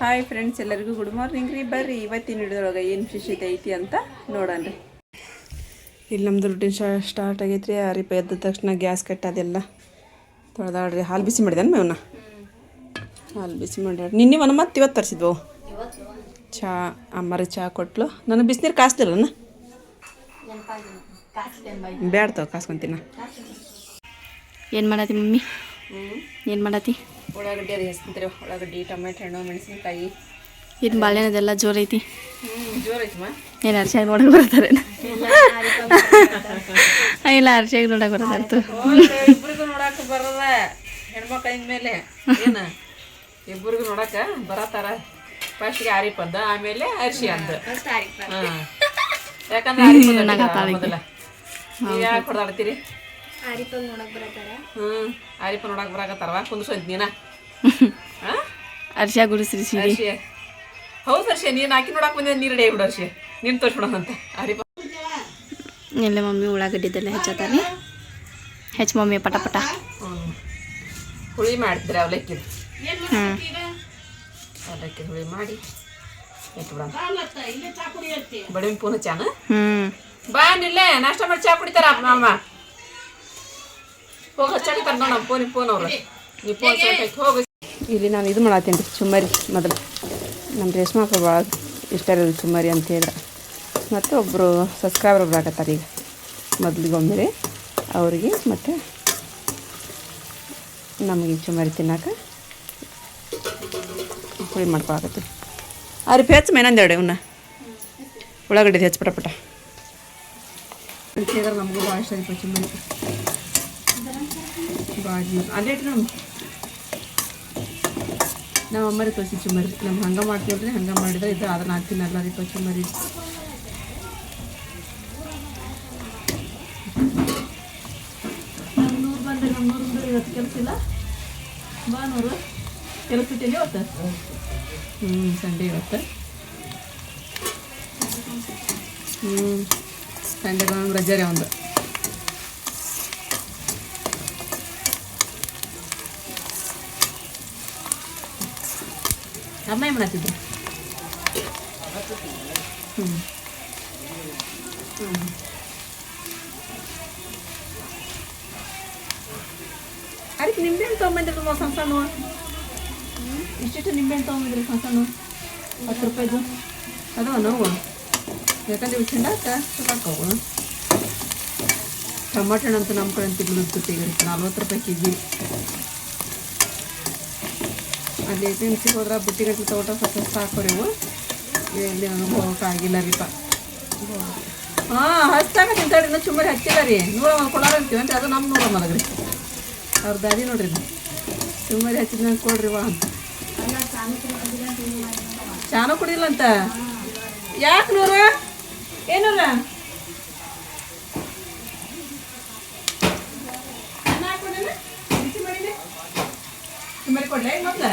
Hi friends, ಎಲ್ಲರಿಗೂ good morning ರೀ. ಬರ್ರಿ ಇವತ್ತಿನ ಹಿಡಿದ್ರೊಳಗೆ ಏನು ವಿಶೇಷತೆ ಐತಿ ಅಂತ ನೋಡೋಣ ರೀ. ಇಲ್ಲಿ ನಮ್ಮದು ರೂಟೀನ್ ಸ್ಟಾರ್ಟ್ ಆಗೈತೆ ರೀ. ಅರಿಪ ಎದ್ದ ತಕ್ಷಣ ಗ್ಯಾಸ್ ಕಟ್ಟೋದೆಲ್ಲ ತೊಳೆದಾಡ್ರಿ. ಹಾಲು ಬಿಸಿ ಮಾಡಿದೇನು ಮೇವನ್ನ? ಹಾಲು ಬಿಸಿ ಮಾಡ್ಯಾಡ್ರಿ. ನಿನ್ನೆ ಒಂದು ಮತ್ತೆ ಇವತ್ತು ತರಿಸಿದ್ವು ಚಹಾ. ಅಮ್ಮರಿ ಚಹಾ ಕೊಟ್ಲು. ನನಗೆ ಬಿಸಿನೀರು ಕಾಸ್ತಿಲ್ಲನ? ಬ್ಯಾಡ್ತಾವ ಕಾಸ್ಕೊಂತೀನಿ. ಏನು ಮಾಡತ್ತಿ ಮಮ್ಮಿ? ಏನು ಮಾಡತ್ತಿ? ಉಳ್ಳಾಗಡ್ಡಿ ಅದು ಹೆಸ್ತಿರಿ. ಉಳ್ಳಾಗಡ್ಡಿ, ಟೊಮೆಟೊ ಹಣ್ಣು, ಮೆಣಸಿನ್ಕಾಯಿ. ಏನು ಬಾಳೆನದೆಲ್ಲ ಜೋರು ಐತಿ? ಜೋರು ಐತಮ್ಮ. ಏನು ಅರ್ಶಿಯಾಗಿ ನೋಡಕ್ಕೆ ಬರ್ತಾರೆ? ಇಲ್ಲ, ಅರ್ಶಿಯಾಗಿ ನೋಡಕ್ಕೆ ಬರತ್ತಾರ್ತು. ಇಬ್ಬರಿಗೂ ನೋಡಕ್ಕೆ ಬರೋದ ಹೆಣ್ಮಕ್ಳ ಮೇಲೆ ಏನು ಇಬ್ಬರಿಗೂ ನೋಡಕ್ಕೆ ಬರತ್ತಾರ. ಫಸ್ಟ್ಗೆ ಆರಿಪದ್ದ, ಆಮೇಲೆ ಅರ್ಶಿ ಅಂದ. ಯಾಕಂದ್ರೆ ನೀವು ಯಾಕೆ ಹೊಡೆದಾಡ್ತೀರಿ? ಆರಿಪ ನೋಡಕ್ ಬರಾಕತ್ತಾರವ. ಕುಂದ್ಸಂತ ನೀನ ಅರ್ಶಿಯ ಗುಡಿಸ್ರಿ ಸೀರೆ. ಹೌದು ಅರ್ಶಿಯ, ನೀನು ಹಾಕಿ ನೋಡಕ್ ಬಂದ. ನೀರು ರೆಡಿ ಬಿಡು ಅರ್ಶಿಯ, ನೀನು ತೋರಿಸ್ಬಿಡೋಣಂತ. ಆರಿಪ ಎಲ್ಲ ಮಮ್ಮಿ ಉಳ್ಳಾಗಡ್ಡಿದ್ದೆಲ್ಲ ಹೆಚ್ಚತಾರಿ. ಹೆಚ್ಚು ಮಮ್ಮಿ ಪಟ ಪಟ. ಹುಳಿ ಮಾಡ್ತೀರ ಅವಲಕ್ಕಿ. ಅವಲಕ್ಕಿ ಹುಳಿ ಮಾಡಿ ಇಟ್ಬಿಡೋಣ. ಬಡಿ ಪೂನ ಚಾನ ಬಾ ನಿಲ್ಲೇ ನಾಷ್ಟ ಮಾಡಿ ಚಾ ಕುಡಿತಾರ ಅಮ್ಮ. ಹೋಗಿ ಹಚ್ಚಾಕತ್ತಾರ ನೋಡ ಫೋನ್ ಅವ್ರು. ನೀವು ಫೋನ್ ಹೋಗಿ. ಇಲ್ಲಿ ನಾನು ಇದು ಮಾಡತ್ತೀನಿ ರೀ, ಚುಮ್ಮರಿ. ಮೊದಲು ನಮ್ಮ ರೇಷ್ಮಾಕ ಭಾಳ ಇಷ್ಟ ಇರೋದು ಚುಮ್ಮರಿ ಅಂತ ಹೇಳಿದ್ರೆ. ಮತ್ತು ಒಬ್ಬರು ಸಬ್ಸ್ಕ್ರೈಬರ್ ಒಬ್ರು ಆಗತ್ತಾರೆ ಈಗ. ಮೊದಲಿಗೊಮ್ಮೆ ರೀ ಅವರಿಗೆ ಮತ್ತು ನಮಗೆ ಚುಮ್ಮರಿ ತಿನ್ನೋಕೆ ಹುಳಿ ಮಾಡ್ಕೊಳಕತ್ತೀವಿ. ಅವ್ರಿಗೆ ಹೆಚ್ಚು ಮೇನಂದೇಳಿ ಇವನ್ನ ಉಳ್ಳಾಗಡ್ಡಿ ಹೆಚ್ಚು ಪಟ ಪಟ. ನಮಗೂ ಭಾಳ ಇಷ್ಟ ಆಯ್ತು ಚುಮ್ಮರಿ. ಬಾಜಿ ಅದೇ ನಮ್ಮ ಅಮ್ಮರಿ ತೋರಿಸಿ ಚುಮ್ಮರಿ. ನಮ್ಗೆ ಹಂಗೆ ಮಾಡ್ತೀವ್ರಿ, ಹಂಗೆ ಮಾಡಿದ್ರೆ ಇದು ಅದನ್ನ ಹಾಕ್ತೀನಲ್ಲ ರೀ ಚುಮ್ಮರಿ. ನಮ್ಮೂರು ಬಂದೆ, ನಮ್ಮೂರು ಇವತ್ತು ಕೆಲಸ ಇಲ್ಲ. ಬಾ ನೂರು ಕೆಲಸ ಬಿಟ್ಟಿನಿ ಇವತ್ತು. ಸಂಡೇ ಇವತ್ತು. ಸಂಡೇ ರಜೆ ರೀ ಒಂದು. ಅಮ್ಮ ಏನು ಮಾಡತ್ತಿದ್ರು? ಅದಕ್ಕೆ ನಿಂಬೆಹಣ್ಣು ತೊಗೊಂಬಂದ್ರಿ ಸಣ್ಣ ಸಣ್ಣ. ಇಷ್ಟಿಷ್ಟು ನಿಂಬೆಹಣ್ಣು ತೊಗೊಂಬಂದ್ರಿ ಸಣ್ಣ ಸಣ್ಣ 10 ರೂಪಾಯಿದು. ಅದವ ನೋವು, ಯಾಕಂದ್ರೆ ಇವು ಚೆಂಡಾಕ ಹಾಕವು. ಟೊಮಾಟೊ ಹಣ್ಣು ಅಂತ ನಮ್ಮ ಕಡೆ ಅಂತ ಬಿಡುತ್ತೆ 40 ರೂಪಾಯಿ ಕೆಜಿ. ಅಲ್ಲಿ ತಿನ್ಸಿಗೆ ಹೋದ್ರೆ ಬುಟ್ಟಿಗಟ್ಟಲೆ ತೋಟ ಸ್ವಲ್ಪ ಸಾಕೋರಿವು. ಇಲ್ಲಿ ನನಗೆ ಹೋಗೋಕ್ಕಾಗಿಲ್ಲ ರೀಪ. ಹಚ್ಚಾಕ ತಿಂತಾಡಿ. ಇನ್ನೂ ಚುಮ್ಮರಿ ಹಚ್ಚಿಲ್ಲ ರೀ. ನೂರ ಕೊಡೋರ ಅಂತೀವಿ ಅಂತ. ಅದು ನಮ್ಮ 100 ಮಲಗ್ರಿ. ಅವ್ರ ದಾದಿ ನೋಡ್ರಿ, ಚುಮ್ಮರಿ ಹಚ್ಚಿದ ನಂಗೆ ಕೊಡ್ರಿ ವಾ ಅಂತ. ಚಾನು ಕುಡಿದಿಲ್ಲ ಅಂತ. ಯಾಕೆ ನೂರ? ಏನೂರ ಚುಮ್ಮರಿ ಕೊಡ್ಲ ಮೊದಲ?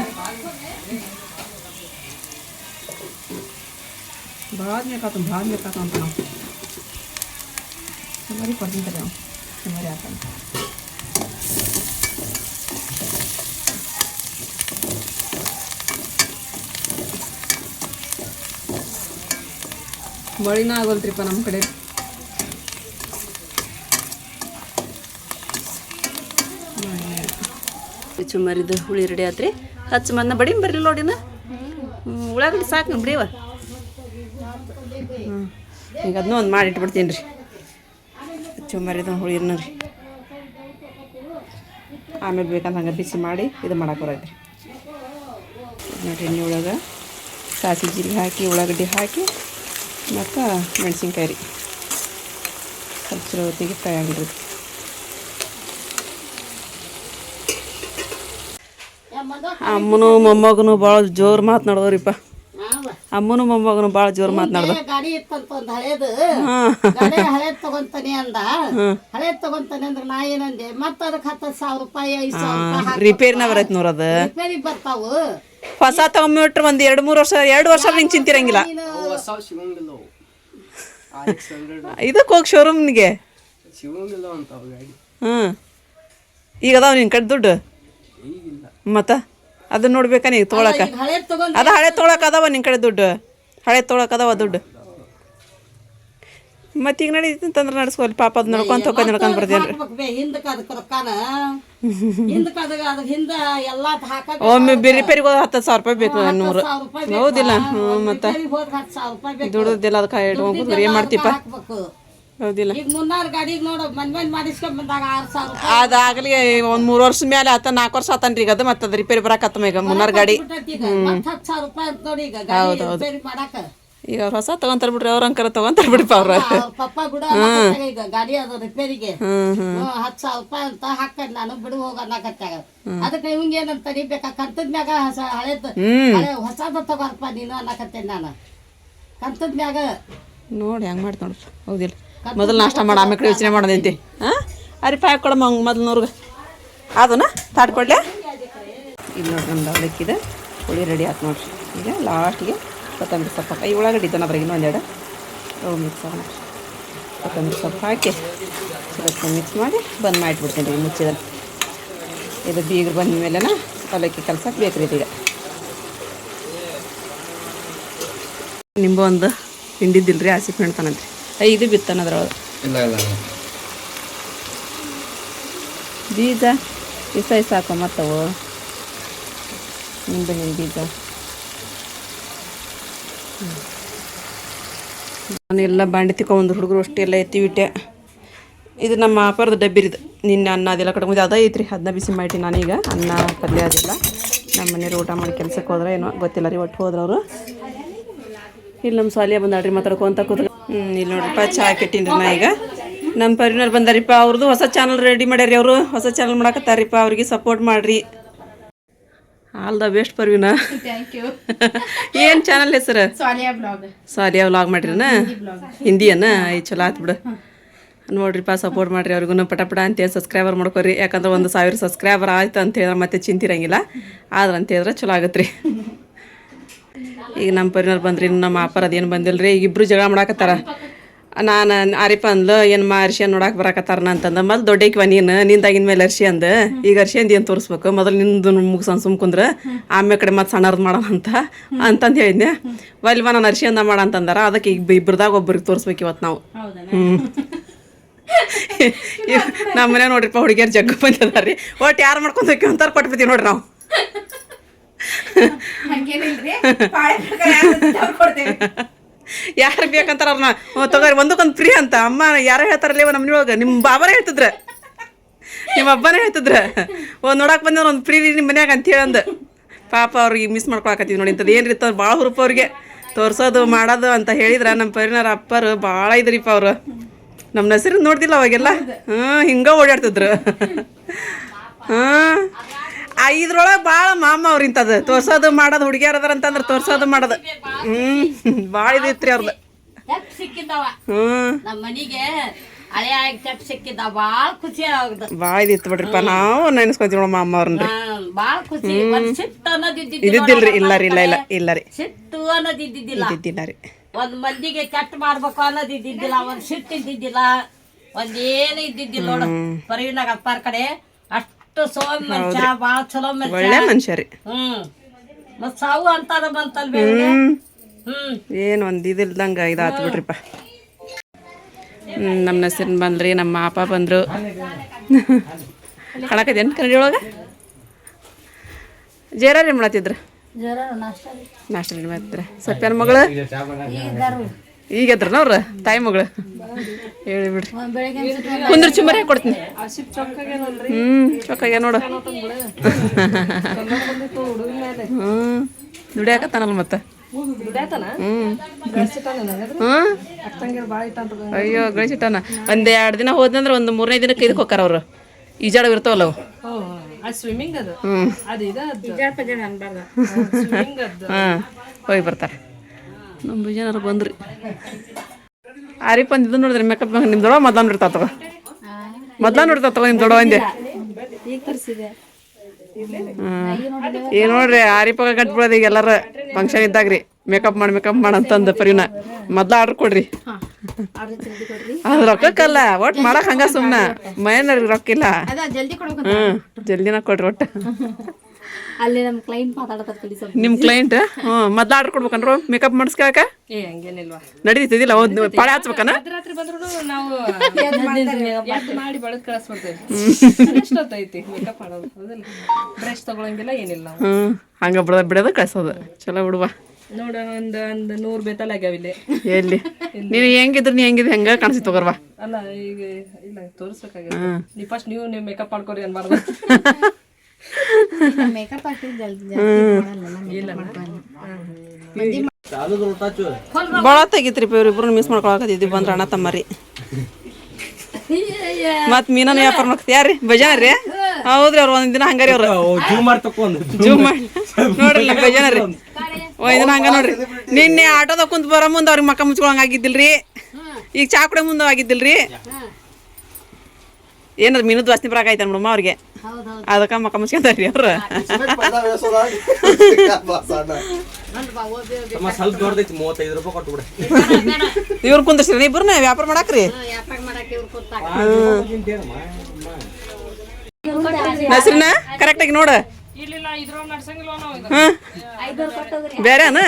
ಭಾಳ ಬೇಕಾತು ಅಂತ ನಾವು ಚುಮ್ಮರಿ ಕೊಡ್ತಿಂತಾರೆ. ನಾವು ಚುಮ್ಮರಿ ಹಾಕಂತ ಮಳಿನ ಆಗೋಲ್ತ್ರಿಪ್ಪ ನಮ್ಮ ಕಡೆ. ಚುಮ್ಮರಿದು ಹುಳಿ ರೆಡಿ ಆತ್ರಿ. ಹಚ್ಚ ಮನ್ನ ಬಡಿ ಬರ್ರಿ ನೋಡಿನ. ಉಳ್ಳಾಗಡ್ಡಿ ಸಾಕು ಬಿಡಿವ. ಈಗ ಅದನ್ನೂ ಒಂದು ಮಾಡಿ ಇಟ್ಬಿಡ್ತೀನಿ ರೀ. ಚುಮ್ಮರಿದು ಹುಳಿನ ರೀ. ಆಮೇಲೆ ಬೇಕಂತ ಹಂಗೆ ಬಿಸಿ ಮಾಡಿ ಇದು ಮಾಡಕ್ಕೆ ಬರೈತೆ ರೀ. ನೋಡಿರಿ, ಎಣ್ಣೆ ಒಳಗೆ ಸಾಸಿವೆ ಜೀರಿಗೆ ಹಾಕಿ ಉಳ್ಳಾಗಡ್ಡಿ ಹಾಕಿ ಮತ್ತು ಮೆಣಸಿನ್ಕಾಯಿ ರೀ ಸ್ವಲ್ಪ ಚಲೋ ಹೊತ್ತಿಗೆ ಫ್ರೈ ಆಗಿಡ್ರಿ. ಅಮ್ಮನು ಮೊಮ್ಮಗನು ಭಾಳ ಜೋರು ಮಾತನಾಡೋರಿಪ್ಪ. ಅಮ್ಮನು ಮೊಮ್ಮಗನು ಭಾಳ ಜೋರು ಮಾತನಾಡ್ದ. ಗಾಡಿ ಇತ್ತಂತ ಒಂದು ಹಳೇದು ಹಳೇದ್ ತಗೊಂತಾನೆ ಅಂದ. ಹಳೇದ್ ತಗೊಂತಾನೆ ಅಂದ್ರೆ ನಾ ಏನಂದೆ, ಮತ್ತೆ ಅದಕ್ಕೆ 10,000 ರೂಪಾಯಿ 5,000 ರಿಪೇರಿನ ಬರೈತೆ ನೋಡು. ಅದು ರಿಪೇರಿ ಬರ್ತಾವು. ಹೊಸ ತಗೊಂಬಿಟ್ರೆ ಒಂದು 2 ವರ್ಷ ನಿಂಗೆ ಚಿಂತಿರಂಗಿಲ್ಲ. ಇದಕ್ಕೆ ಹೋಗಿ ಶೋರೂಮ್ನಿಗೆ. ಈಗ ಅದಾವ ನಿನ್ನ ಕಡೆ ದುಡ್ಡು? ಮತ್ತು ಅದನ್ನ ನೋಡ್ಬೇಕಾ ನೀ ತೊಗೊಳಕ ಈಗ ಹಳೆ ತಗೊಂಡ್ ಅದ ಹಳೆ ತೊಗೊಳಕ್ ಅದಾವ ನಿನ್ನ ಕಡೆ ದುಡ್ಡು ಹಳೆ ತೊಗೊಳಕ್ ಅದಾವ ದುಡ್ಡು ಮತ್ತೆ ಈಗ ನಡೀತಂತಂದ್ರೆ ನಡ್ಸ್ಕೊಲ್ ಪಾಪ ಅದು ನಡ್ಕೊಂತ ನಡ್ಕೊಂಡ್ ಬರ್ತೀನಿ ಹಿಂದಕ್ಕೆ ಅದಕ್ಕೆ ರೊಕ್ಕಾನ ಹಿಂದಕ್ಕೆ ಅದಕ್ಕೆ ಹಿಂದ ಎಲ್ಲ ಹಾಕ ಒಮ್ಮೆ ರಿಪೇರಿಗೆ ಹೋದ 10,000 ರೂಪಾಯಿ ಬೇಕು 100 ಹೌದಿಲ್ಲ ಮತ್ತೆ ಹೋದ್ರೆ 10,000 ರೂಪಾಯಿ ಬೇಕು ದುಡ್ದಿಲ್ಲ ಅದಕ್ಕೆ ಇಟ್ಕೊಂಡು ಏನು ಮಾಡ್ತೀಪ ಹಾಕ್ಬೇಕು ಹೌದಿಲ್ಲ ಈಗ ಮುನ್ನಾರ್ ಗಾಡಿಗೆ ನೋಡು ಮನ್ ಮಾಡಿಸ್ಕೊಂಡ್ ಬಂದಾಗ 6,000 ರೂಪಾಯಿ ಅದಾಗಲಿ ಒಂದು 3 ವರ್ಷ ಮೇಲೆ ಆತ 4 ವರ್ಷ ಆತನ್ರಿ ಈಗ ಅದು ಮತ್ತೆ ಅದು ರಿಪೇರಿ ಬರಾಕತ್ತಮ್ಮ ಈಗ ಮುನ್ನಾರ್ ಗಾಡಿ ಈಗ ಮತ್ತೆ 10,000 ರೂಪಾಯಿ ಅಂತ ನೋಡಿ ಈಗ ಗಾಡಿ ರಿಪೇರಿ ಮಾಡಾಕ ಈಗ ಅವ್ರು ಹೊಸ ತಗೊಂತಾರ ಬಿಡ್ರಿ ಅವ್ರ ಅಂಕರ ತಗೊಂತಾರ ಬಿಡಿಪ ಅವ್ರ ಪಪ್ಪ ಬಿಡ ಈಗ ಗಾಡಿ ಅದು ರಿಪೇರಿಗೆ 10,000 ರೂಪಾಯಿ ಅಂತ ಹಾಕದ್ ನಾನು ಬಿಡು ಹೋಗ ಅನ್ನಕತ್ತಾಗ ಅದಕ್ಕೆ ಇವಂಗ ಏನಂತ ಬೇಕಾ ಕಂತದ ಮ್ಯಾಗ ಹಳೆ ಹೊಸದ ತಗೋರಪ್ಪ ನೀನು ಅನ್ನಕತ್ತೇನೆ ನಾನು ಕಂತದ ಮ್ಯಾಗ ನೋಡಿ ಹೆಂಗೆ ಮಾಡ್ತ ನೋಡ್ರಿ ಹೌದಿಲ್ಲ ಮೊದಲು ನಾಷ್ಟ ಮಾಡಿ ಆಮೇಲೆ ಕಡೆ ಯೋಚನೆ ಮಾಡೋದೈತಿ ಹಾಂ ಅರಿ ಪಾಯ್ ಕೊಡಮ್ಮ ಹಂಗೆ ಮೊದಲು ಅದನ್ನ ತಾಟ್ಕೊಡ್ಲೆ ಇಲ್ಲಿ ನೋಡ್ರಿ ನಮ್ದು ಅವಲಕ್ಕಿದೆ ಹುಳಿ ರೆಡಿ ಆಯ್ತು ನೋಡ್ರಿ ಈಗ ಲಾಸ್ಟಿಗೆ ಕೊತ್ತಂಬರಿ ಸೊಪ್ಪು ಹಾಕಿ ಈ ಉಳ್ಳಾಗಡ್ಡಿ ಇದ್ದಾನ ಅದ್ರಾಗ ಇನ್ನೊಂದೆರಡು ಅವು ಮಿಕ್ಸ್ ಮಾಡಿ ಕೊತ್ತಂಬರಿ ಸೊಪ್ಪು ಹಾಕಿ ಸ್ವಲ್ಪ ಮಿಕ್ಸ್ ಮಾಡಿ ಬಂದ್ ಮಾಡಿಟ್ಬಿಡ್ತೀನಿ ರೀ ಮುಚ್ಚಿದಲ್ಲಿ ಇದು ಬೀಗರು ಬಂದ ಮೇಲೆನ ಅವಲಕ್ಕಿ ಕಲ್ಸಕ್ಕೆ ಬೇಕ್ರಿ ಈಗ ನಿಂಬು ಒಂದು ಹಿಂಡಿದ್ದಿಲ್ರಿ ಹಸಿ ಮೆಣ್ತಾನಂತ್ರಿ ಇದು ಬಿತ್ತಾನ ಅದ್ರೊಳಗೆ ಬೀಜ ಇಸ ಹಾಕೋ ಮತ್ತವು ನಿಂಬೆ ಹಣ್ಣು ಬೀಜ ನಾನೆಲ್ಲ ಬಾಂಡೆ ತಿಕ್ಕೊಂಬಂದು ಹುಡುಗರು ಅಷ್ಟೆಲ್ಲ ಎತ್ತಿಬಿಟ್ಟೆ ಇದು ನಮ್ಮ ಅಪ್ಪರದ ಡಬ್ಬಿರಿದು ನಿನ್ನೆ ಅನ್ನ ಅದೆಲ್ಲ ಕಟ್ಕೊಂಡು ಅದ ಐತ್ರಿ ಅದನ್ನ ಬಿಸಿ ಮಾಡಿ ನಾನೀಗ ಅನ್ನ ಪಲ್ಯ ಅದೆಲ್ಲ ನಮ್ಮ ಮನೆಯವ್ರು ಊಟ ಮಾಡಿ ಕೆಲ್ಸಕ್ಕೆ ಹೋದ್ರೆ ಏನೋ ಗೊತ್ತಿಲ್ಲ ರೀ ಒಟ್ಟು ಹೋದ್ರೆ ಅವರು ಇಲ್ಲಿ ನಮ್ಮ ಸಾಲಿಯ ಬಂದಾಳ್ರಿ ಮಾತಾಡ್ಕೊಂತ ಕೂತ್ರು ಇಲ್ಲಿ ನೋಡ್ರಿಪ್ಪ ಚಹಾ ಕೆಟ್ಟಿನ್ರಿ ನಾ ಈಗ ನಮ್ಮ ಪರಿನವ್ರು ಬಂದಾರಿಪ್ಪ ಅವ್ರದ್ದು ಹೊಸ ಚಾನಲ್ ರೆಡಿ ಮಾಡ್ಯಾರಿ ಅವರು ಹೊಸ ಚಾನಲ್ ಮಾಡಕತ್ತಾರಿಪ್ಪ ಅವ್ರಿಗೆ ಸಪೋರ್ಟ್ ಮಾಡಿರಿ ಆಲ್ ದ ಬೆಸ್ಟ್ ಪರ್ವಿನ ಏನು ಚಾನಲ್ ಹೆಸರು ಸಾಲಿಯಾ ವ್ಲಾಗ್ ಮಾಡ್ರಿನ ಹಿಂದಿಯನ್ನ ಚಲೋ ಆತು ಬಿಡು ನೋಡ್ರಿಪ್ಪ ಸಪೋರ್ಟ್ ಮಾಡಿರಿ ಅವ್ರಿಗೂ ಪಟ ಅಂತೇಳಿ ಸಬ್ಸ್ಕ್ರೈಬರ್ ಮಾಡ್ಕೊರಿ ಯಾಕಂದ್ರೆ 1,000 ಸಬ್ಸ್ಕ್ರೈಬರ್ ಆಯ್ತು ಅಂತ ಹೇಳಿದ್ರೆ ಮತ್ತೆ ಚಿಂತಿರಂಗಿಲ್ಲ ಆದ್ರೆ ಅಂತ ಹೇಳಿದ್ರೆ ಚಲೋ ಆಗತ್ತೆ ರೀ ಈಗ ನಮ್ಮ ಪರಿನವ್ರು ಬಂದ್ರಿ ನಮ್ಮ ಅಪ್ಪರ ಅದೇನು ಬಂದಿಲ್ಲ ರೀ ಈಗ ಇಬ್ಬರು ಜಗಳ ಮಾಡಾಕತ್ತಾರ ನಾನು ಆರಿಪ ಅಂದ್ಲು ಏನು ಅರ್ಶಿ ನೋಡಕ್ಕೆ ಬರಾಕತ್ತಾರನ ಅಂತಂದ ಮೊದಲು ದೊಡ್ಡಕ್ಕಿವ ನಿಂದಾಗಿನ ಮೇಲೆ ಅರ್ಶಿ ಅಂದ ಈಗ ಅರ್ಶಿ ಅಂದು ಏನು ತೋರಿಸ್ಬೇಕು ಮೊದಲು ನಿಂದು ಮುಗಿಸನ್ ಸುಮ್ಕುಂದ್ರೆ ಆಮೇಲೆ ಕಡೆ ಮತ್ತೆ ಸಣ್ಣರ್ದು ಮಾಡೋಣ ಅಂತಂದು ಹೇಳಿದ್ನೆ ಒಲ್ವ ನಾನು ಅರ್ಶಿ ಅಂದ ಮಾಡ ಅಂತಂದಾರ ಅದಕ್ಕೆ ಈಗ ಇಬ್ಬರದಾಗ ಒಬ್ಬರಿಗೆ ತೋರಿಸ್ಬೇಕು ಇವತ್ತು ನಾವು ನಮ್ಮ ಮನೆ ನೋಡ್ರಿಪ್ಪ ಹುಡುಗಿಯರು ಜಗ್ಗು ಬಂದಿದ್ದಾರೆ ರೀ ಒಟ್ಟು ಯಾರು ಮಾಡ್ಕೊಂಡು ಹೋಗಿ ಅಂತಾರ ಕೊಟ್ಬಿಡ್ತೀವಿ ನೋಡ್ರಿ ನಾವು ಯಾರು ಬೇಕಂತಾರ ಅವ್ರನ್ನ ತಗೋರಿ ಒಂದಕ್ಕೊಂದು ಫ್ರೀ ಅಂತ ಅಮ್ಮ ಯಾರೋ ಹೇಳ್ತಾರಲ್ಲ ನಮ್ಮ ಮನೆಯೊಳಗೆ ನಿಮ್ಮ ಬಾಬಾರೇ ಹೇಳ್ತಿದ್ರ ನಿಮ್ಮ ಹಬ್ಬನೇ ಹೇಳ್ತಿದ್ರ ನೋಡಕ್ಕೆ ಬಂದವ್ರು ಒಂದು ಫ್ರೀ ನಿಮ್ಮ ಮನ್ಯಾಗ ಅಂತೇಳಿ ಅಂದು ಪಾಪ ಅವ್ರಿಗೆ ಮಿಸ್ ಮಾಡ್ಕೊಳಕತ್ತೀವಿ ನೋಡಿ ಇಂಥದ್ದು ಏನು ಇರ್ತದೆ ಭಾಳ ಹುರುಪ ಅವ್ರಿಗೆ ತೋರ್ಸೋದು ಮಾಡೋದು ಅಂತ ಹೇಳಿದ್ರೆ ನಮ್ಮ ಪರಿನಾರ ಅಪ್ಪರು ಭಾಳ ಇದ್ರಿಪ್ಪ ಅವರು ನಮ್ಮ ಹೆಸರು ನೋಡ್ತಿಲ್ಲ ಅವಾಗೆಲ್ಲ ಹಿಂಗ ಓಡಾಡ್ತಿದ್ರು ಇದ್ರೊಳಗೆ ಭಾಳ ಮಾಮ ಅವ್ರು ಇಂಥದ್ದು ತೋರ್ಸೋದು ಮಾಡೋದು ಹುಡುಗಿಯರ್ ಅದಾರ ಅಂತಂದ್ರೆ ತೋರ್ಸೋದು ಮಾಡೋದು ಭಾಳ ಇದಿತ್ರಿ ಅವ್ರದ್ದು ಸಿಕ್ಕಿದ್ದಾವ ನಮ್ಮ ಮನಿಗೆ ಹಳೆ ಚೆಕ್ ಸಿಕ್ಕಿದ್ದಾವ ಭಾಳ ಖುಷಿ ಆಗದ ಭಾಳ ಇದಿತ್ತು ಬಿಡ್ರಿಪ್ಪ ನಾವು ನೆನೆಸ್ಕೊಂತೀವಿ ನೋಡಮ್ಮ ಅಮ್ಮ ಅವ್ರನ್ನ ಭಾಳ ಖುಷಿ ಸಿಟ್ಟು ಇದ್ದಿದ್ದಿಲ್ರಿ ಇಲ್ಲ ರೀ ಇಲ್ಲ ರೀ ಸಿಟ್ಟು ಅನ್ನೋದಿದ್ದಿದ್ದಿಲ್ಲ ಇದ್ದಿದ್ದಿಲ್ಲ ರೀ ಒಂದ್ ಮಂದಿಗೆ ಕೆಟ್ಟ ಮಾಡ್ಬೇಕು ಅನ್ನೋದು ಇದ್ದಿದ್ದಿಲ್ಲ ಒಂದ್ ಸಿಟ್ಟು ಇದ್ದಿದ್ದಿಲ್ಲ ಒಂದೇನು ಇದ್ದಿದ್ದಿಲ್ಲ ನೋಡು ಪರಿವಿನಾಗ ಅಪ್ಪಾರ ಕಡೆ ಅಷ್ಟು ಸೋಮ್ ಮನುಷ್ಯ ಭಾಳ ಚಲೋ ಒಳ್ಳೆ ಮನುಷ್ಯ ರೀ ಮತ್ ಸಾವು ಅಂತಾರ ಬಂತಲ್ವೇ ಏನು ಒಂದು ಇದಿಲ್ದಂಗೆ ಇದಾತು ಬಿಡ್ರಿಪ್ಪ ನಮ್ಮ ಹೆಸರಿನ ಬಂದ್ರಿ ನಮ್ಮ ಅಪ್ಪ ಬಂದರು ಹಾಳಾಕದೇನು ಕನ್ನಡಿ ಒಳಗೆ ಜೇರಾರಿ ಮಾಡತ್ತಿದ್ರು ನಾಷ್ಟ ರೆಡಿ ಮಾಡ್ತಿದ್ರೆ ಸೊಪ್ಪೇನ ಮಗಳು ಈಗ ಎದ್ರನ ಅವ್ರ ತಾಯಿ ಮಗಳು ಹೇಳಿ ಬಿಡ್ರಿ ಕುಂದ್ರ ಚುಮ್ಮರಿ ಕೊಡ್ತೀನಿ ಚೊಕ್ಕಾಗೆ ನೋಡು ದುಡಿಯಾಕತ್ತಾನಲ್ಲ ಮತ್ತೆ ಅಯ್ಯೋ ಗಳಿಸಿಟ್ಟಾನ 1-2 ದಿನ ಹೋದಂದ್ರೆ ಒಂದು 3-5 ದಿನಕ್ಕೆ ಇದಕ್ಕೆ ಹೋಗ್ತಾರ ಅವ್ರು ಈಜಾಡವ್ ಇರ್ತಾವಲ್ಲ ಹೋಗಿ ಬರ್ತಾರೆ ನಮ್ಮ ಬಿಜಾನರು ಬಂದ್ರಿ ಆರಿಪ್ ಒಂದು ಇದು ನೋಡಿದ್ರಿ ಮೇಕಪ್ ನಿಮ್ಮ ದೊಡ್ಡ ಮೊದ್ಲ ನೋಡ್ತಾ ತಗೋ ನಿಮ್ಮ ದೊಡ್ಡ ಒಂದೇ ಈಗ ನೋಡ್ರಿ ಆರಿಪಾಗ ಕಟ್ಬಿಡೋದು ಈಗ ಎಲ್ಲಾರ ಫಂಕ್ಷನ್ ಇದ್ದಾಗ್ರಿ ಮೇಕಪ್ ಮಾಡಿ ಅಂತಂದು ಪರಿನ ಮೊದ್ಲು ಆರ್ಡ್ರ್ ಕೊಡ್ರಿ ಅದು ರೊಕ್ಕಕ್ಕಲ್ಲ ಒಟ್ಟು ಮಾಡಕ್ ಹಂಗ ಸುಮ್ಮನೆ ಮೈನವ್ರಿಗೆ ರೊಕ್ಕ ಇಲ್ಲ ಜಲ್ದಿನ ಕೊಡ್ರಿ ಒಟ್ಟು ಅಲ್ಲಿ ನಮ್ಮ ಕ್ಲೈಂಟ್ ಮಾತಾಡತ್ತಾರ ತಡಿ ಸ್ವಲ್ಪ. ನಿಮ್ಮ ಕ್ಲೈಂಟ್ ಹ್ಞೂ ಮೊದ್ಲು ಆರ್ಡ್ರ್ ಕೊಡ್ಬೇಕನ್ರು ಮೇಕಪ್ ಮಾಡಿಸ್ಕೊಳಕ ಏ ಹಂಗೇನಿಲ್ವಾ ನಡೀತಿದ್ದಿಲ್ಲ ಹೌದು ಪಾಳೆ ಹಚ್ಬೇಕನ ರಾತ್ರಿ ಬಂದ್ರು ನಾವು ಮಾಡಿ ಬೆಳಗ್ಗೆ ಕಳಿಸ್ಬಿಡ್ತೇವೆ ಎಷ್ಟೊತ್ತೈತಿ ಮೇಕಪ್ ಮಾಡೋದು ಹೌದಲ್ಲ ಬ್ರಷ್ ತಗೊಳಂಗಿಲ್ಲ ಏನಿಲ್ಲ ನಾವು ಹ್ಞೂ ಹಂಗೆ ಬಿಡೋದು ಕಳ್ಸೋದು ಚಲೋ ಬಿಡುವ ನೋಡ ಒಂದು 100 ಬೇತಲ್ ಆಗ್ಯಾವ ಇಲ್ಲಿ ಎಲ್ಲಿ ನೀನು ಹೆಂಗಿದ್ರು ನೀ ಹೆಂಗಿದ್ ಹೆಂಗ ಕಾಣಿಸಿ ತಗೋರ್ವಾ ಅಲ್ಲ ಈಗ ಇಲ್ಲ ತೋರಿಸ್ಬೇಕಾಗ್ಯದ ನೀ ಫಸ್ಟ್ ನೀವು ಮೇಕಪ್ ಮಾಡ್ಕೊರಿ ಅನ್ಬಾರ್ದು ಮೇಕಪ್ ಹಾಕಿದ್ ಜಲ್ದಿ ಭಾಳ ತೆಗಿತ್ರಿ ಇವ್ರಿಬ್ರು ಮಿಸ್ ಮಾಡ್ಕೊಳಕತ್ತಿದ್ವಿ ಬಂದ್ರ ಅಣ್ಣ ತಮ್ಮರಿ ಮತ್ ಮೀನನ ವ್ಯಾಪಾರ ಮಾಡ್ತೀವಿ ಯಾರ್ರಿ ಬಜಾನ ರೀ ಹೌದ್ರಿ ಅವ್ರು ಒಂದಿನ ಹಂಗಾರಿ ಅವ್ರು ಜೂಮ್ ಮಾಡಿ ನೋಡ್ರಿ ಬಜಾನ ರೀ ಒಂದಿನ ಹಂಗ ನೋಡ್ರಿ ನಿನ್ನೆ ಆಟೋದಾಗ ಕುಂತ ಬರೋ ಮುಂದೆ ಅವ್ರಿಗೆ ಮಕ್ಕ ಮುಚ್ಕೊಳಂಗ ಆಗಿದ್ದಿಲ್ರಿ ಈಗ ಚಾ ಕುಡಿಯೋ ಮುಂದೆ ಆಗಿದ್ದಿಲ್ರಿ ಏನಾರ ಮೀನದ ವಾಸನೆ ಬರಾಕೈತೆ ನೋಡಮ್ಮ ಅವ್ರಿಗೆ ಅದಕ್ಕೆ ಮಕ್ಕ ಮುಚ್ಕೊಂತಾರ್ರಿ ಅವ್ರು ಸ್ವಲ್ಪ ದೊಡ್ಡದೈತಿ 35 ರೂಪಾಯಿ ಕೊಟ್ಟು ಬಿಡ ಇವ್ರು ಕುಂದ್ರಿ ಇಬ್ರನ್ನ ವ್ಯಾಪಾರ ಮಾಡಾಕ್ರಿ ಹೆಸ್ರಿನ ಕರೆಕ್ಟಾಗಿ ನೋಡ ಇಲ್ಲ ಇದ್ರೊಳಗೆ ನಡ್ಸಂಗಿಲ್ವ ನಾವು ಇದು ಬೇರೆನ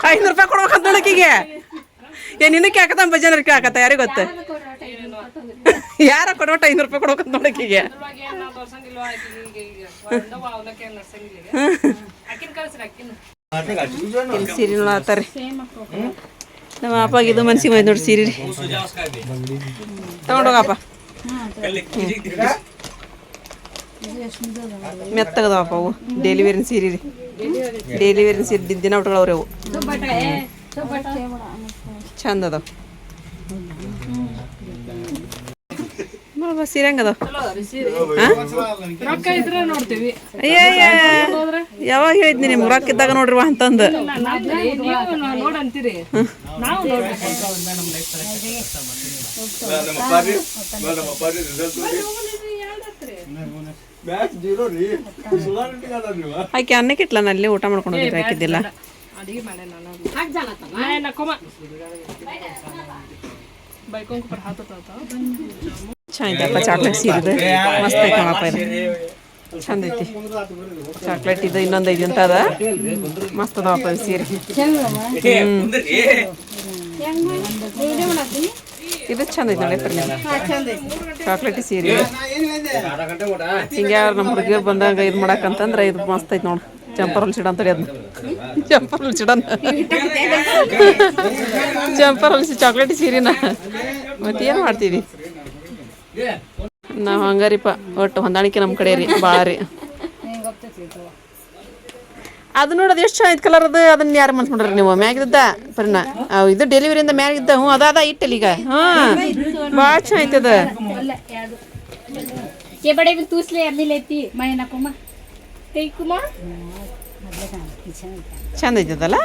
500 ರೂಪಾಯಿ ಕೊಡ್ಬೇಕಂತ ನೋಡಕ್ಕಿಗೆ ಏ ನಿನಕ್ಕೆ ಹಾಕತ್ತ ಬಜಾನರ್ಗೆ ಹಾಕತ್ತ ಯಾರಿಗೆ ಗೊತ್ತ ಯಾರ ಕೊಡ್ಬಿಟ್ಟು 500 ರೂಪಾಯಿ ಕೊಡ್ಬೇಕಂತ ನೋಡಕ್ಕಿಗೆ ಇಲ್ಲಿ ಸೀರೆ ನೋಡತ್ತಾರ ನಮ್ಮ ಅಪ್ಪಾಗ ಇದು ಮನ್ಸಿಗೆ ಬಂದ್ ನೋಡಿ ಸೀರೆ ತಗೊಂಡೋಗಪ್ಪ ಮೆತ್ತಗದವಪ್ಪ ಅವು ಡೈಲಿ ವೇರಿನ ಸೀರೆ ರೀ ಡೈಲಿ ವೇರಿನ ಸೀರೆ ದಿನ ಉಟ್ಕೊಳ್ಳವ್ರಿ ಅವು ಚಂದ ಅದಾವ ಸೀರೆ ಹೆಂಗದಾವ ರೊಕ್ಕ ಇದ್ರೆ ನೋಡ್ತೀವಿ ಅಯ್ಯ ಯಾವಾಗ ಹೇಳಿದ್ನಿ ನಿಮ್ಗೆ ರೊಕ್ಕ ಇದ್ದಾಗ ನೋಡ್ರಿ ಅಂತಂದು ನೀವು ನೋಡಂತೀರಿ ನಾವು ಆಕೆ ಅನ್ನಕ್ಕೆ ಇಟ್ಲ ನಲ್ಲಿ ಊಟ ಮಾಡ್ಕೊಂಡು ಹೋಗಿದ್ರೆ ಹಾಕಿದ್ದಿಲ್ಲ ಅಡಿಗೆ ಮಾಡೆ ನಾನು ಬೈಕೊಂಡ್ ಪರ್ ಚೆನ್ನಾಗೈತಪ್ಪ ಚಾಕ್ಲೇಟ್ ಸೀರಿದು ಮಸ್ತ್ ಐತೆ ನೋಡಪ್ಪ ಇದು ಚಂದ ಐತಿ ಚಾಕ್ಲೇಟ್ ಇದು ಇನ್ನೊಂದು ಐದು ಅಂತ ಅದ ಮಸ್ತ್ ಅದಾವಪ್ಪ ಇದು ಸೀರೆ ಇದು ಚಂದ ಐತಿ ನೋಡಿ ಚಾಕ್ಲೇಟ್ ಸೀರೆ ಹಿಂಗೆ ಯಾರು ನಮ್ಮ ಹುಡುಗಿಯರು ಬಂದಾಗ ಇದು ಮಾಡಕ್ಕಂತಂದ್ರೆ ಇದು ಮಸ್ತ್ ಐತಿ ನೋಡು ಜಂಪರ್ ಹೊಲ್ಸಿಡ ಅಂತೇಳಿ ಅದನ್ನ ಜಂಪರ್ ಹೊಲ್ಸಿಡ ಜಂಪರ್ ಹೊಲ್ಸಿ ಚಾಕ್ಲೇಟ್ ಸೀರೆನ ಮತ್ತೇನು ಮಾಡ್ತೀವಿ ನಾವು ಹಂಗಾರಿಪ್ಪ ಒಟ್ಟು ಹೊಂದಾಣಿಕೆ ನಮ್ಮ ಕಡೆ ರೀ ಭಾಳ ರೀ ಅದು ನೋಡೋದು ಎಷ್ಟು ಚೆನ್ನಾಗಿ ಕಲರ್ ಅದು ಅದನ್ನ ಯಾರು ಮನ್ಸು ಮಾಡ್ರಿ ನೀವು ಮ್ಯಾಗಿದ್ದ ಪರಿನ ಇದು ಡೆಲಿವರಿಯಿಂದ ಮ್ಯಾಗಿದ್ದ ಹ್ಞೂ ಅದ ಇಟ್ಟಲ್ಲಿ ಈಗ ಹಾಂ ಭಾಳ ಚೆನ್ನಾಗೈತೆ ಅದು ತೂಸ್ಲೆ ಅಮ್ಮಿಲೈತಿ ಮೈನಕಮ್ಮ ಚಂದ ಐತದಲ್ಲ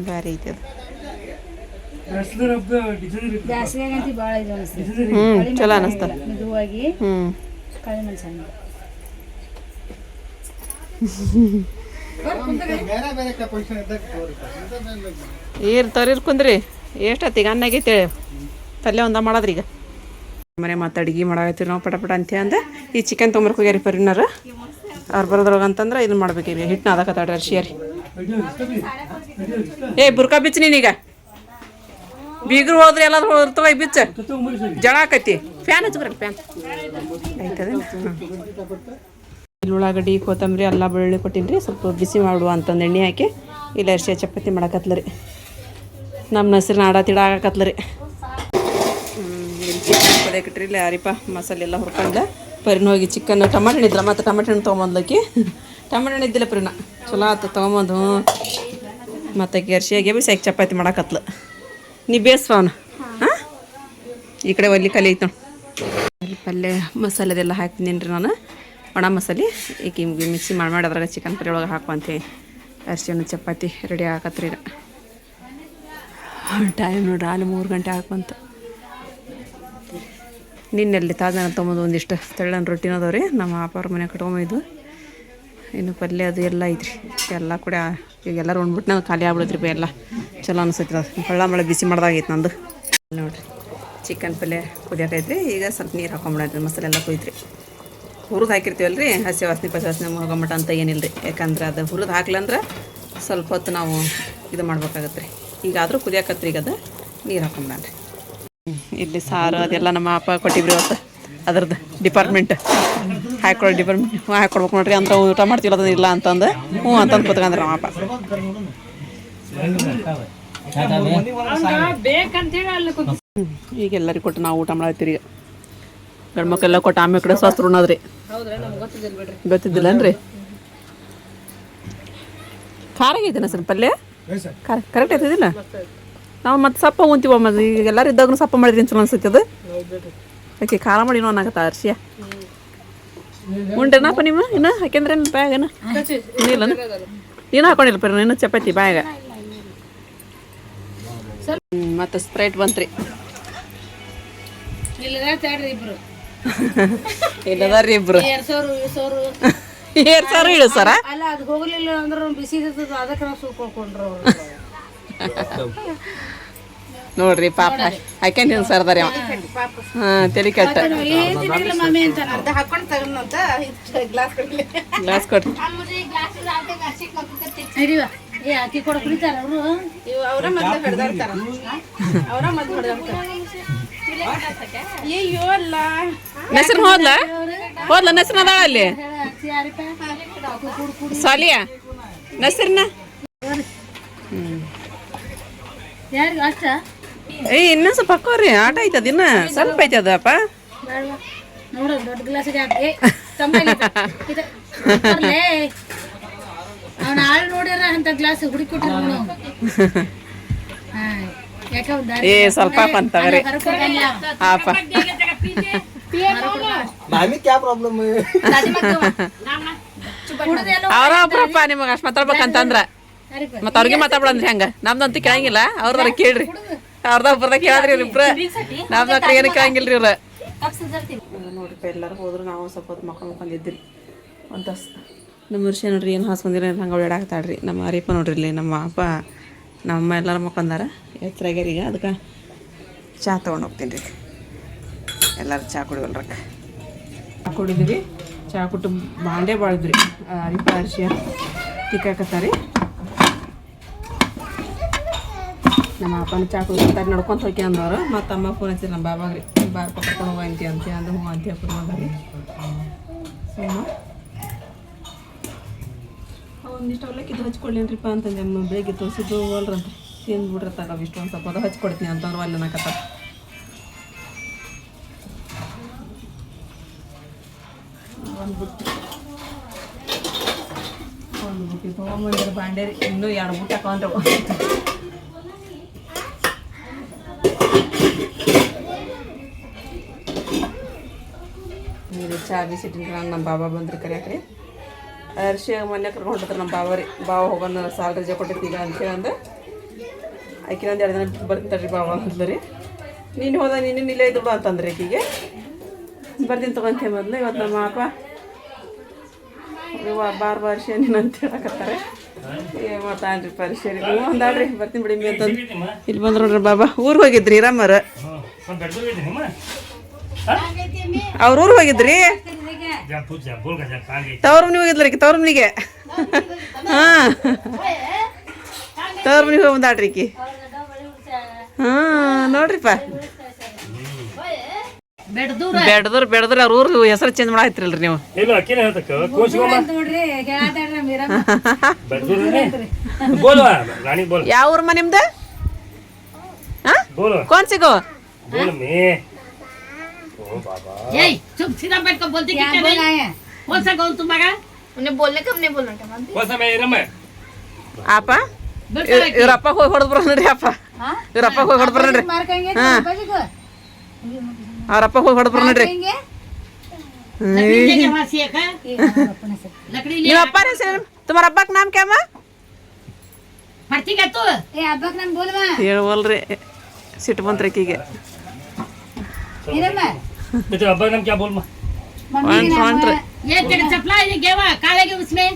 ಭಾರಿ ಐತೆ ಅದು ಚಲೋ ಅನಿಸ್ತ ಏರ್ ತರೀರ್ ಕುಂದ್ರಿ ಎಷ್ಟೊತ್ತಿಗೆ ಅನ್ನಗೈತೆ ತಲೆ ಒಂದ ಮಾಡದ್ರಿ ಈಗ ಮನೆ ಮತ್ತೆ ಅಡ್ಗೆ ಮಾಡಾಕತ್ತೀವಿ ನಾವು ಪಟ ಅಂತ ಅಂದ ಈ ಚಿಕನ್ ತೊಗೊಂಬರ್ಕ್ ಹೋಗ್ಯಾರಿ ಪರಿನಾರ ಅವ್ರು ಬರೋದ್ರೊಳಗೆ ಅಂತಂದ್ರೆ ಇದನ್ನ ಮಾಡ್ಬೇಕೀಗ ಹಿಟ್ಟನ್ನ ಅದಕ್ಕತ್ತಾಡ್ರಿ ಅರ್ಶಿಯಾರಿ ಏ ಬುರ್ಕಾ ಬಿಚ್ಚ ನೀನೀಗ ಬೀಗರು ಹೋದ್ರೆ ಎಲ್ಲ ಹೊರ್ತವ ಬಿಚ್ಚ ಜಳ ಆಕೈತಿ ಫ್ಯಾನ್ ಹಚ್ಬೇಕಲ್ಲ ಫ್ಯಾನ್ ಆಯ್ತದ ಇಲ್ಲಿ ಉಳ್ಳಾಗಡ್ಡಿ ಕೊತ್ತಂಬರಿ ಎಲ್ಲ ಬೆಳ್ಳುಳ್ಳಿ ಕೊಟ್ಟಿನ್ರಿ ಸ್ವಲ್ಪ ಬಿಸಿ ಮಾಡುವ ಅಂತಂದು ಎಣ್ಣೆ ಹಾಕಿ ಇಲ್ಲ ಅರ್ಶಿಯ ಚಪಾತಿ ಮಾಡಕತ್ಲರಿ ನಮ್ಮ ಹೆಸ್ರು ನಾಡ ತಿಡ ಆಗಕತ್ಲರಿ ಚಿಕನ್ ಪೊಡ್ಯಾಕಿಟ್ರಿ ಇಲ್ಲ ಯಾರಿಪ್ಪ ಮಸಾಲೆ ಎಲ್ಲ ಹುರ್ಕೊಂಡ ಪರಿನ ಹೋಗಿ ಚಿಕನ್ ಟಮಾಟೆ ಹಣ್ಣಿದ್ಲ ಮತ್ತು ಟಮಾಟೆ ಹಣ್ಣು ತೊಗೊಂಬಂದ್ಲಕ್ಕಿ ಟಮಾಟೆ ಹಣ್ಣು ಇದ್ದಿಲ್ಲ ಪರಿನ ಚಲೋ ಆತು ತೊಗೊಂಬಂದು ಮತ್ತು ಅರ್ಶಿಯಾಗೆ ಬಿಸಿ ಹಾಕಿ ಚಪಾತಿ ಮಾಡಕತ್ಲು ನೀ ಬೇಸ್ವನು ಹಾಂ ಈ ಕಡೆ ಒಲ್ಲಿ ಕಲಿ ಐತೆ ನೋಡಿ ಪಲ್ಯ ಮಸಾಲೆದೆಲ್ಲ ಹಾಕ್ತೀನಿ ರೀ ನಾನು ಒಣ ಮಸಾಲೆ ಈಗ ಮಿಕ್ಸಿ ಮಾಡಿ ಅದ್ರಾಗ ಚಿಕನ್ ಪಲ್ಯ ಒಳಗೆ ಹಾಕುವಂತೆ ಅರ್ಶಿ ಹಣ್ಣು ಚಪಾತಿ ರೆಡಿ ಹಾಕತ್ರಿ ಈಗ ಟೈಮ್ ನೋಡ್ರಿ ಅಲ್ಲಿ 3 ಗಂಟೆ ಹಾಕುವಂತ ನಿನ್ನೆಲ್ಲಿ ತಾಜಾನ ತೊಗೊಂಬಂದು ಒಂದಿಷ್ಟು ತೆಳ್ಳನ ರೊಟ್ಟಿನ ಅದಾವ್ರಿ ನಮ್ಮ ಅಪ್ಪಾರ ಮನೆ ಕಟ್ಕೊಂಬೈದು ಇನ್ನು ಪಲ್ಯ ಅದು ಎಲ್ಲ ಐತ್ರಿ ಎಲ್ಲ ಕೂಡ ಈಗ ಎಲ್ಲರೂ ಉಂಡ್ಬಿಟ್ಟು ನಾವು ಖಾಲಿ ಆಗ್ಬಿಡತ್ರಿ ಬೈ ಎಲ್ಲ ಚಲೋ ಅನಿಸ್ತೈತಿ ಅದು ಹಳ್ಳ ಮಳೆ ಬಿಸಿ ಮಾಡ್ದಾಗೈತೆ ನಂದು ನೋಡಿರಿ ಚಿಕನ್ ಪಲ್ಯ ಕುದಿಯಾಕೈತ್ರಿ ಈಗ ಸ್ವಲ್ಪ ನೀರು ಹಾಕೊಂಬಿಡೈತ್ರಿ ಮಸಾಲೆ ಎಲ್ಲ ಕುಯ್ತ್ರಿ ಹುರಿದು ಹಾಕಿರ್ತೀವಲ್ಲ ರೀ ಹಸಿ ವಾಸನೆ ಪಸಿ ವಾಸನೆ ಹೋಗೋ ಮಟ್ಟ ಅಂತ ಏನಿಲ್ಲ ರೀ. ಯಾಕಂದ್ರೆ ಅದು ಹುರಿದು ಹಾಕ್ಲಂದ್ರೆ ಸ್ವಲ್ಪ ಹೊತ್ತು ನಾವು ಇದು ಮಾಡ್ಬೇಕಾಗತ್ತೆ ರೀ. ಈಗಾದರೂ ಕುದಿಯಾಕತ್ರಿ ಈಗ ಅದು ನೀರು ಹಾಕೊಂಡ್ರಿ. ಇಲ್ಲಿ ಸಾರು ಅದೆಲ್ಲ ನಮ್ಮ ಅಪ್ಪ ಕೊಟ್ಟಿವ್ರಿ ಇವತ್ತು ಅದ್ರದ್ದು ಡಿಪಾರ್ಟ್ಮೆಂಟ್ ಡಿಪಾರ್ಟ್ಮೆಂಟ್ ಹಾಕ್ಕೊಡ್ಬೇಕು ನೋಡ್ರಿ ಅಂತ ಊಟ ಮಾಡ್ತೀವಿ ಅದನ್ನ ಇಲ್ಲ ಅಂತಂದು ಹ್ಞೂ ಅಂತಂದು ಕೂತ್ಕೊಂಡ್ರಿ ನಮ್ಮ ಅಪ್ಪ. ಈಗ ಎಲ್ಲರಿಗೆ ಕೊಟ್ಟು ನಾವು ಊಟ ಮಾಡತ್ತೀರಿ. ಈಗ ಗಂಡು ಮಕ್ಕಳೆಲ್ಲ ಕೊಟ್ಟು ಆಮೇಲೆ ಕಡೆ ಸ್ವಸ್ತ್ರ ಉಣ್ಣೋದ್ರಿ. ಗೊತ್ತಿದ್ದಿಲ್ಲನ್ರಿ? ಖಾರ ಆಗೈತೆ ಸರ್ ಪಲ್ಯ ಕರೆಕ್ಟ್ ಆಯ್ತದಿಲ್ಲ? ನಾವು ಮತ್ತೆ ಸಪ್ಪ ಉಂತೀವ ಮತ್ತೆ ಈಗ ಎಲ್ಲರೂ ಇದ್ದಾಗೂ ಸಪ್ಪ ಮಾಡಿದ್ರಿ ಚಲೋ ಅನ್ಸೈತಿ ಅದು. ಯಾಕೆ ಖಾರ ಮಾಡಿ ಇನ್ನೂ ಅನ್ನಾಗತ್ತ ಅರ್ಶಿಯ ಉಂಟೇನಪ್ಪ ನಿಮ್ಮ ಇನ್ನು ಹಾಕ್ಯಂದ್ರೆ ಬ್ಯಾಗನ ಇಲ್ಲ ನೀನು ಹಾಕೊಂಡಿಲ್ಲ ಪರಿ ಇನ್ನು ಚಪಾತಿ ಬ್ಯಾಗ. ಮತ್ತು ಸ್ಪ್ರೈಟ್ ಬಂತ್ರಿ. ಇಲ್ಲದಾರ್ರಿ ಇಬ್ರು 2,000 ಇಳು ಸರ. ಅಲ್ಲ ಅದು ಹೋಗ್ಲಿಲ್ಲ ಅಂದ್ರೆ ಬಿಸಿ ಅದಕ್ಕೆ ನಾವು ಸುಳ್ಕೊಂಡ್ರು ನೋಡ್ರಿ ಪಾಪ ಹಾಕ್ಯಂದಿನ ಸರ್ದಾರಿ ಅವ. ಹಾಂ ತಲೆ ಕೆಟ್ಟ ಗ್ಲಾಸ್ ಕೊಡ್ರಿ. ಅಕ್ಕಿ ಕೊಡ ಕುಡಿತಾರ ಅವರು ಅವರ ಮೊದಲು ಹಿಡ್ದಾಡ್ತಾರ ಅವರ ಮೊದಲು ಹಿಡ್ದಾಡ್ತಾರ. ಅಯ್ಯೋ ಅಲ್ಲ ನೆಸರು ಹೋದ್ಲ ನೆಸರು ಅದಾಳ ಅಲ್ಲಿ ಸಾಲಿಯಾ ನೆಸರಿನ. ಯಾರಿಗ ಅಷ್ಟ ಏಯ್ ಇನ್ನೂ ಸ್ವಲ್ಪ ಹಾಕೋರಿ ಆಟ ಐತದ ಇನ್ನ ಸ್ವಲ್ಪ ಐತದಪ್ಪ. ನೋಡ ದೊಡ್ಡ ಗ್ಲಾಸಿಗೆ ಅವನ ಆಳು ನೋಡ್ಯಾರ ಅಂತ ಗ್ಲಾಸ್ ಹುಡುಕಿಟ್ರ ಏ ಸ್ವಲ್ಪ ಅಂತವ್ರಿ ಹಾಪ. क्या प्रॉब्लम है? ಅವ್ರ ಒಬ್ರಪ್ಪ ನಿಮಗೆ ಅಷ್ಟು ಮಾತಾಡ್ಬೇಕಂತಂದ್ರ ಮತ್ತೆ ಅವ್ರಿಗೆ ಮಾತಾಡ್ಬಿಡಂದ್ರಿ ಹಂಗ. ನಮ್ದಂತೂ ಕೇಳಂಗಿಲ್ಲ ಅವ್ರದಾರ ಕೇಳ್ರಿ. ಅವ್ರದ ಒಬ್ರದ ಕೇಳಾದ್ರಿ ಇವ್ರಿಬ್ರು. ನಮ್ದು ಏನು ಕೇಳಂಗಿಲ್ರಿ ಇವ್ರು. ನೋಡ್ರಿಪ್ಪ ಎಲ್ಲರೂ ಹೋದ್ರು ನಾವು ಸ್ವಲ್ಪ ಹೊತ್ತು ಮಕ್ಕೊಂದಿದ್ರಿ ಒಂದು ತಾಸು. ನಮ್ಮ ವರ್ಷ ನೋಡ್ರಿ ಏನು ಹಾಸ್ಕೊಂಡಿರ ಹಂಗೆ ಓಡಾಡ್ತಾಳ್ರಿ. ನಮ್ಮ ಅರಿಪ ನೋಡ್ರಿ ಇಲ್ಲಿ ನಮ್ಮ ಅಪ್ಪ ನಮ್ಮ ಎಲ್ಲರೂ ಮಕ್ಕೊಂದಾರ ಎತ್ತರಾಗ್ಯಾರ. ಈಗ ಅದಕ್ಕೆ ಚಹಾ ತೊಗೊಂಡು ಹೋಗ್ತೀನಿ ರೀ. ಎಲ್ಲರೂ ಚಹಾ ಕುಡಿವಲ್ರಕ್ಕ ಚಹಾ ಕುಡಿದ್ರಿ. ಚಹಾ ಕೊಟ್ಟು ಬಾಂಡೆ ಬಾಳಿದ್ರಿ. ಅರಿಪ ಅರಿಶಿಯ ತಿಕ್ಕಾಕತ್ತಾರಿ. ನಮ್ಮ ಅಪ್ಪನ ಚಹಾ ಕುಡಿತಾರೆ ನಡ್ಕೊಂತ ಹೋಗಿ ಅಂದವ್ರು. ಮತ್ತು ಅಮ್ಮ ಫೋನ್ ಹಚ್ಚಿರಿ ನಮ್ಮ ಬಾಬಾಗ್ರಿ ಬಾರ್ ಕರ್ಕೊಂಡು ಹೋಗ ಅಂತಿ ಅಂತ ಅಂದು ಹ್ಞೂ ಅಂತಿ ಹಾಕೋದ್ರಿ. ಸುಮ್ಮ ಒಂದಿಷ್ಟು ಅವಲಕ್ಕಿದ್ದು ಹಚ್ಕೊಡ್ಲೇನ್ರಿಪ್ಪ ಅಂತಂದೆ. ಅಮ್ಮ ಬೆಳಿಗ್ಗೆ ತೋರಿಸಿದ್ದು ಹೋಲ್ರಂತ ತಿಂದು ತಗೋ ಇಷ್ಟು ಒಂದು ಸ್ವಲ್ಪ ಅದು ಹಚ್ಕೊಡ್ತೀನಿ ಅಂತಂದ್ರೆ ಅಲ್ಲಿ ಅನ್ನಕತ್ತ. ಒಂದು ಬುಟ್ಟಿ ತೊಗೊಂಬಂದ್ರೆ ಬಾಂಡೆ ಇನ್ನೂ 2 ಬುಟ್ಟಿ ಹಾಕೊಂಡ್ರೆ ಚಹಾ ಬಿಸಿಟ್ಟಿನ್ರಿ. ನಾನು ನಮ್ಮ ಬಾಬಾ ಬಂದ್ರಿ ಕರೆಯಾಕ್ರಿ. ಅರ್ಶಿಯಾಗ ಮೊನ್ನೆ ಕರ್ಕೊಂಡಿರ್ತಾರೆ ನಮ್ಮ ಬಾಬಾರಿ. ಬಾವ ಹೋಗೋಣ ಸಾಲ ರಜೆ ಕೊಟ್ಟಿರ್ತೀಗ ಅಂತೇಳಿ ಅಂದ್ರೆ ಆಕಿನೊಂದು 2 ದಿನ ಬರ್ತಾರೆ ಬಾವ ಅಂದ್ಲು ರೀ. ನೀನು ಹೋದ ನೀನು ಇಲ್ಲೇ ಇದ್ದು ಅಂತಂದ್ರೆ ಆಕಿಗೆ ಬರ್ತೀನಿ ತೊಗೊಂತೇ ಮೊದಲು. ಇವತ್ತು ನಮ್ಮ ಅಪ್ಪ ಬಾರ್ ಅರ್ಶಿಯ ನೀನು ಅಂತ ಹೇಳಕತ್ತಾರೆ. ಏನು ಮಾಡ್ತಾನ್ರಿ ಪರಿಶೀಲಿ ನೀವು ಒಂದಾಡ್ರಿ ಬರ್ತೀನಿ ಬಿಡಿ ಮಿ ಅಂತಂದು ಇಲ್ಲಿ ಬಂದ್ರು ನೋಡ್ರಿ. ಬಾಬಾ ಊರಿಗೆ ಹೋಗಿದ್ರಿ ರಾಮರ. ಅವ್ರ ಊರಿಗೆ ಹೋಗಿದ್ರಿ. ತವ್ರ ಮನೆಗೆ ಹೋಗಿದ್ರಿ ತವ್ರ ಮನೆಗೆ. ಹಾಂ ತವ್ರ ಮನೆಗೆ ಹೋಗಿ ಬಂದಾಡ್ರಿ ಈಕಿ. ಹಾಂ ನೋಡ್ರಿಪ್ಪ ಬೆಡ್ದೂರ್ ಅವ್ರ ಊರು ಹೆಸರು ಚೇಂಜ್ ಮಾಡಾಯ್ತಿರಲ್ರಿ ನೀವು. ಯಾವ ಊರಮ್ಮ ನಿಮ್ದು? कौन सी गो? बोल मैं यही चुप सीधा बैठ कर बोलते क्या बोला है? कौन सा गाँव तुम्हारा? उन्हें बोलने कब नहीं बोलना क्या मानते? कौन सा मैं रम है? आप इवरप्ಪ ಹೋಗಿ ಹೊಡೆದು ಬರೋಣ್ರಿ. ಅಪ್ಪ ಇವ್ರಪ್ಪ ಹೋಗಿ ಹೊಡೆದು ಬರೋಣ್ರಿ. ಹಾಂ ಅವ್ರಪ್ಪ ಹೋಗಿ ಹೊಡೆದು ಬರೋಣ್ರಿ. ನಿಮ್ಮ ಅಪ್ಪ तुम्हारा अब्बा का नाम क्या है? पढ़ती क्या तू? ए अब्बा का नाम बोल मां. ಹೇಳವಲ್ರಿ ಸಿಟ್ಟು ಬಂತ್ರಿ ಆಕಿಗೆ. तेरे अब्बा का नाम क्या बोल मां? ये तेरे चपला ये गेवा काले के उसमें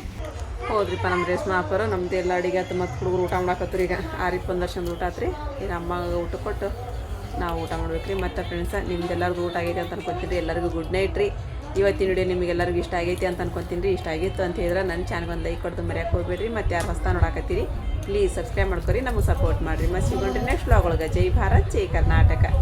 ಹೋದ್ರಿಪ್ಪ ನಮ್ಮ ರೇಷ್ಮೆ ಹಾಕೋರು. ನಮ್ದು ಎಲ್ಲ ಅಡಿಗೆ ಆತು. ಮತ್ತು ಹುಡುಗರು ಊಟ ಮಾಡಾಕತ್ರಿ. ಈಗ ಆರಿಪ್ ಬಂದರ್ಶಂದು ಊಟ ಆತ್ರಿ. ಈಗ ಅಮ್ಮಗೆ ಊಟ ಕೊಟ್ಟು ನಾವು ಊಟ ಮಾಡ್ಬೇಕ್ರಿ. ಮತ್ತು ಫ್ರೆಂಡ್ಸ ನಿಮ್ದು ಎಲ್ಲರಿಗೂ ಊಟ ಆಗೈತೆ ಅಂತ ಅನ್ಕೊತೀರಿ. ಎಲ್ಲರಿಗೂ ಗುಡ್ ನೈಟ್ ರೀ. ಇವತ್ತಿನ ವಿಡಿಯೋ ನಿಮಗೆಲ್ಲರಿಗೂ ಇಷ್ಟ ಆಗೈತಿ ಅಂತ ಅನ್ಕೊತೀನಿ ರೀ. ಇಷ್ಟ ಆಗಿತ್ತು ಅಂತ ಹೇಳಿದ್ರೆ ನನ್ನ ಚಾನಲ್ಗೆ ಒಂದು ಲೈಕ್ ಕೊಡ್ದು ಮರ್ಯಾಕೆ ಹೋಗ್ಬೇಡ್ರಿ. ಮತ್ತು ಯಾರು ಹೊಸ್ತಾ ನೋಡಾಕತ್ತೀರಿ ಪ್ಲೀಸ್ ಸಬ್ಸ್ಕ್ರೈಬ್ ಮಾಡ್ಕೊರಿ, ನಮಗೆ ಸಪೋರ್ಟ್ ಮಾಡಿರಿ. ಮತ್ತು ಸಿಗೋಣ್ರಿ ನೆಕ್ಸ್ಟ್ ವ್ಲಾಗ್ ಒಳಗೆ. ಜೈ ಭಾರತ್ ಜೈ ಕರ್ನಾಟಕ.